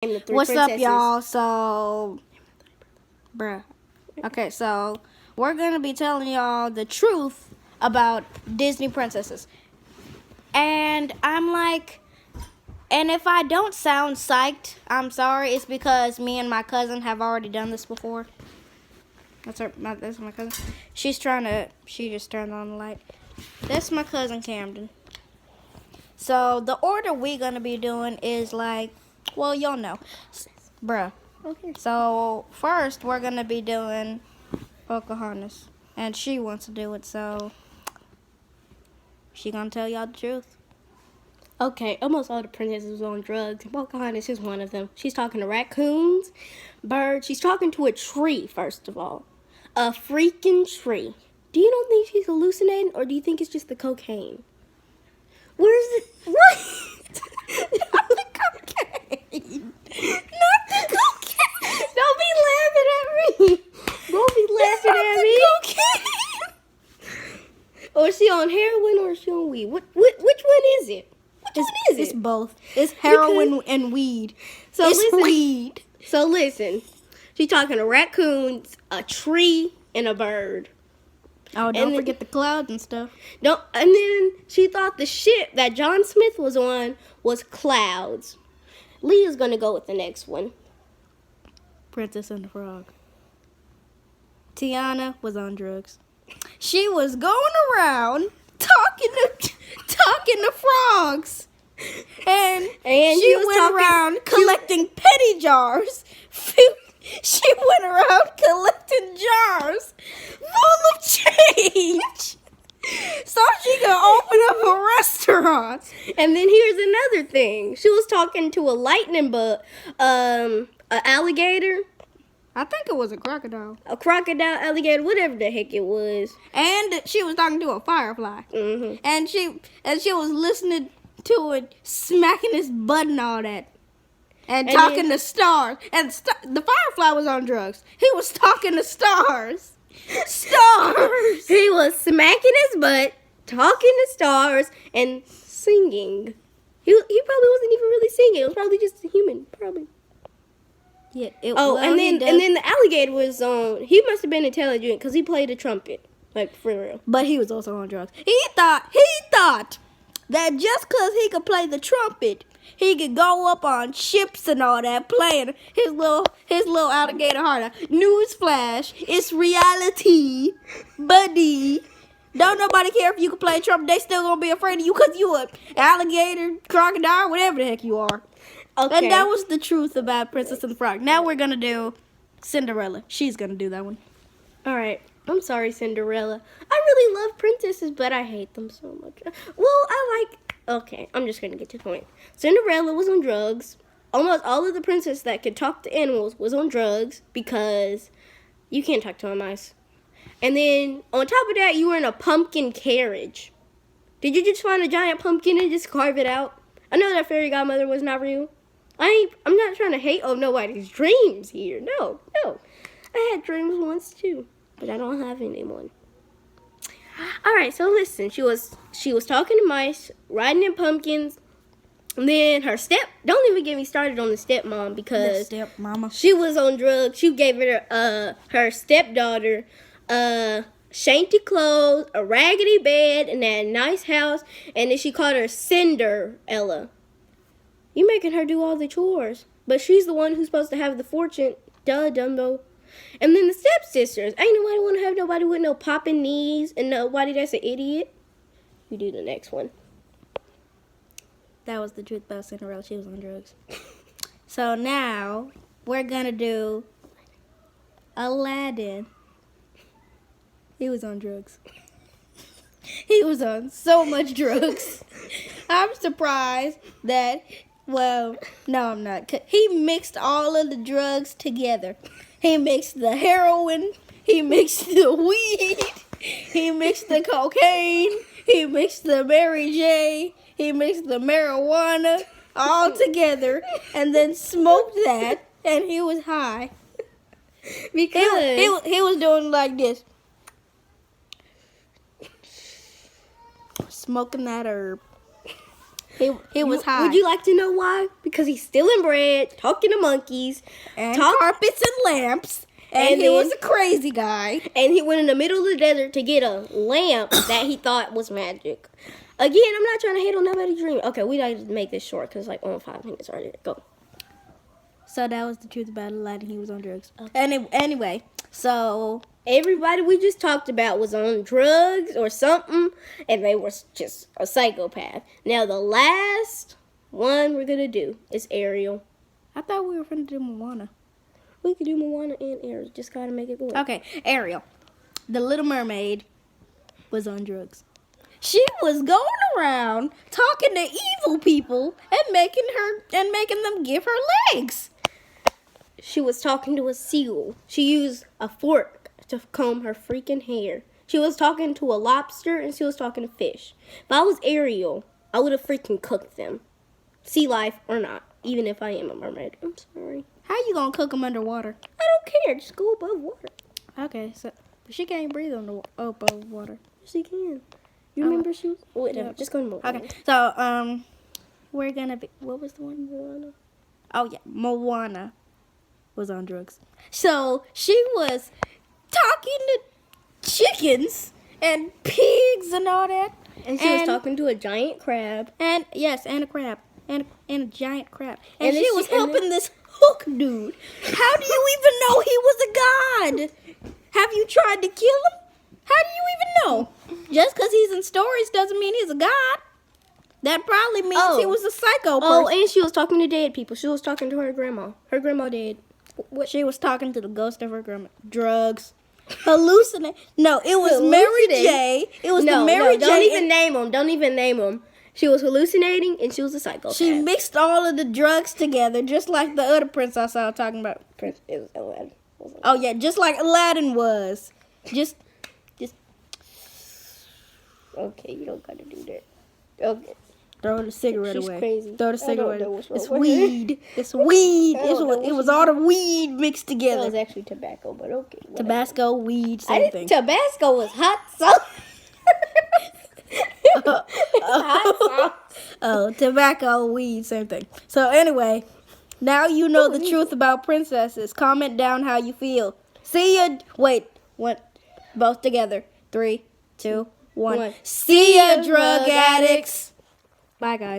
And the three What's princesses. up, y'all? Okay, so we're gonna be telling y'all the truth about Disney princesses. And I'm like, and if I don't sound psyched, I'm sorry. It's because me and my cousin have already done this before. That's my cousin. She just turned on the light. That's my cousin Camden. So the order we gonna be doing is like, well, y'all know, bruh. Okay. So first we're gonna be doing Pocahontas, and she wants to do it, so she gonna tell y'all the truth. Okay, almost all the princesses was on drugs. Pocahontas is one of them. She's talking to raccoons, birds. She's talking to a tree, first of all. A freaking tree. Do you don't think she's hallucinating, or do you think it's just the cocaine? Where's the... What? Not the cocaine. Not the cocaine. Don't be laughing at me. Don't be laughing at me. Or is she on heroin or is she on weed? Which one is it? Which one is It's it? both. It's heroin and weed. So It's listen. weed. So listen. She's talking to raccoons, a tree, and a bird. Oh, don't forget the clouds and stuff. And then she thought the ship that John Smith was on was clouds. Leah's gonna go with the next one. Princess and the Frog. Tiana was on drugs. She was going around talking to frogs. And she was went talking- around collecting petty jars. She went around collecting jars full of change so she could open up a restaurant. And then here's another thing. She was talking to a lightning bug, an alligator, I think it was a crocodile. a crocodile, alligator, whatever the heck it was. And she was talking to a firefly. Mm-hmm. And she was listening to it, smacking his butt and all that. And talking to stars. And the firefly was on drugs. He was talking to stars. Stars! He was smacking his butt, talking to stars, and singing. He probably wasn't even really singing. It was probably just a human, probably. Yeah. And then the alligator was on. He must have been intelligent because he played the trumpet, like for real. But he was also on drugs. He thought that just because he could play the trumpet, he could go up on ships and all that playing his little alligator heart out. Newsflash, it's reality, buddy. Don't nobody care if you can play trumpet. They still gonna be afraid of you because you an alligator, crocodile, whatever the heck you are. Okay. And that was the truth about Princess and the Frog. Now we're gonna do Cinderella. She's gonna do that one. All right. I'm sorry, Cinderella. I really love princesses, but I hate them so much. Well, Okay, I'm just going to get to the point. Cinderella was on drugs. Almost all of the princesses that could talk to animals was on drugs because you can't talk to a mouse. And then, on top of that, you were in a pumpkin carriage. Did you just find a giant pumpkin and just carve it out? I know that fairy godmother was not real. I'm not trying to hate on nobody's dreams here. No. I had dreams once, too. But I don't have anyone. All right, so listen. She was talking to mice, riding in pumpkins, and then don't even get me started on the stepmom because Stepmama. she was on drugs. She gave her stepdaughter shanty clothes, a raggedy bed, and that nice house, and then she called her Cinderella. You making her do all the chores, but she's the one who's supposed to have the fortune. Duh, Dumbo. And then the stepsisters. Ain't nobody want to have nobody with no popping knees and nobody that's an idiot. You do the next one. That was the truth about Cinderella. She was on drugs. So now we're gonna do Aladdin. He was on drugs. He was on so much drugs. I'm surprised that, well, no, I'm not. He mixed all of the drugs together. He mixed the heroin. He mixed the weed. He mixed the cocaine. He mixed the Mary J. He mixed the marijuana all together and then smoked that, and he was high. Because He was doing like this. Smoking that herb. He was high. Would you like to know why? Because he's stealing bread, talking to monkeys, and carpets and lamps. And he was a crazy guy. And he went in the middle of the desert to get a lamp that he thought was magic. Again, I'm not trying to hate on nobody's dream. Okay, we gotta make this short because like 5 minutes already. Go. So that was the truth about Aladdin. He was on drugs. Anyway, so everybody we just talked about was on drugs or something, and they were just a psychopath. Now the last one we're gonna do is Ariel. I thought we were gonna do Moana. We could do Moana and Ariel. Just gotta make it good. Okay, Ariel, the Little Mermaid, was on drugs. She was going around talking to evil people and making them give her legs. She was talking to a seal. She used a fork to comb her freaking hair. She was talking to a lobster and she was talking to fish. If I was Ariel, I would have freaking cooked them. Sea life or not, even if I am a mermaid. I'm sorry. How you gonna cook them underwater? I don't care. Just go above water. Okay, so but she can't breathe above water. She can. You remember she was... Wait, no, just go to Moana. Okay, so we're gonna be... What was the one? Moana. Oh yeah, Moana was on drugs. So she was talking to chickens and pigs and all that. And she was talking to a giant crab. And yes, and a crab. And a giant crab. And she was helping this hook dude. How do you even know he was a god? Have you tried to kill him? How do you even know? Just because he's in stories doesn't mean he's a god. That probably means he was a psycho person. Oh, and she was talking to dead people. She was talking to her grandma. Her grandma dead. What? She was talking to the ghost of her grandma. Drugs. Hallucinate. No, it was Mary J. It was the Mary J. Don't even name them. Don't even name them. She was hallucinating and she was a psychopath. She mixed all of the drugs together, just like the other princess I was talking about. It was Aladdin. Oh yeah, just like Aladdin was. Just. Okay, you don't gotta do that. Okay. Throw the cigarette She's away. crazy. Throw the cigarette away. It's wrong. weed. It's weed. It was all the weed mixed That together. was actually tobacco, but okay. Whatever. Tabasco, weed, same thing. Tabasco was hot sauce. Hot sauce. Oh, tobacco, weed, same thing. So anyway, now you know the truth about princesses. Comment down how you feel. See ya. Wait, what? Both together. 3, 2, 1. See ya, drug addicts. Bye, guys.